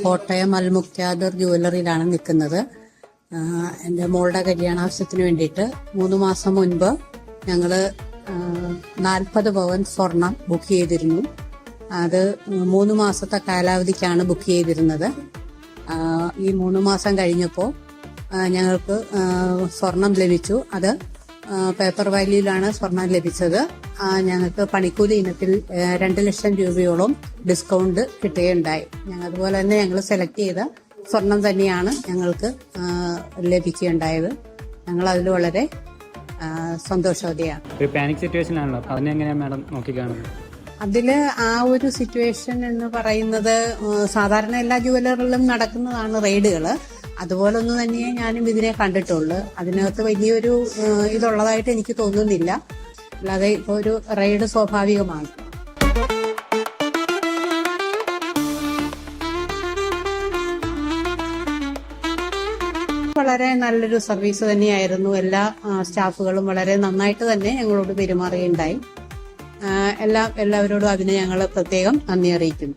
കോട്ടയം അൽമുക്താദർ ജുവലറിയിലാണ് നിൽക്കുന്നത്. എൻ്റെ മോളുടെ കല്യാണാവശ്യത്തിന് വേണ്ടിയിട്ട് 3 മാസം മുൻപ് ഞങ്ങൾ 40 പവൻ സ്വർണം ബുക്ക് ചെയ്തിരുന്നു. അത് 3 മാസത്തെ കാലാവധിക്കാണ് ബുക്ക് ചെയ്തിരുന്നത്. ഈ 3 മാസം കഴിഞ്ഞപ്പോൾ ഞങ്ങൾക്ക് സ്വർണം ലഭിച്ചു. അത് പേപ്പർ വാല്യൂലാണ് സ്വർണം ലഭിച്ചത്. ഞങ്ങൾക്ക് പണിക്കൂലി ഇനത്തിൽ 2 ലക്ഷം രൂപയോളം ഡിസ്കൗണ്ട് കിട്ടുകയുണ്ടായി. അതുപോലെ തന്നെ ഞങ്ങൾ സെലക്ട് ചെയ്ത സ്വർണം തന്നെയാണ് ഞങ്ങൾക്ക് ലഭിക്കുകയുണ്ടായത്. ഞങ്ങൾ അതിൽ വളരെ സന്തോഷവതിയാണ്. ഒരു പാനിക് സിറ്റുവേഷൻ ആണല്ലോ, അതിനെങ്ങനെയാണ് മാഡം നോക്കിക്കാണുന്നത്? അതില് ആ ഒരു സിറ്റുവേഷൻ എന്ന് പറയുന്നത് സാധാരണ എല്ലാ ജുവലറിലും നടക്കുന്നതാണ് റെയ്ഡുകൾ. അതുപോലെ ഒന്ന് തന്നെയേ ഞാനും ഇതിനെ കണ്ടിട്ടുള്ളൂ. അതിനകത്ത് വലിയൊരു ഇതുള്ളതായിട്ട് എനിക്ക് തോന്നുന്നില്ല. അല്ലാതെ ഇപ്പോൾ ഒരു റെയ്ഡ് സ്വാഭാവികമാണ്. വളരെ നല്ലൊരു സർവീസ് തന്നെയായിരുന്നു. എല്ലാ സ്റ്റാഫുകളും വളരെ നന്നായിട്ട് തന്നെ ഞങ്ങളോട് പെരുമാറുകയുണ്ടായി. എല്ലാവരോടും അതിന് ഞങ്ങൾ പ്രത്യേകം നന്ദി അറിയിക്കുന്നു.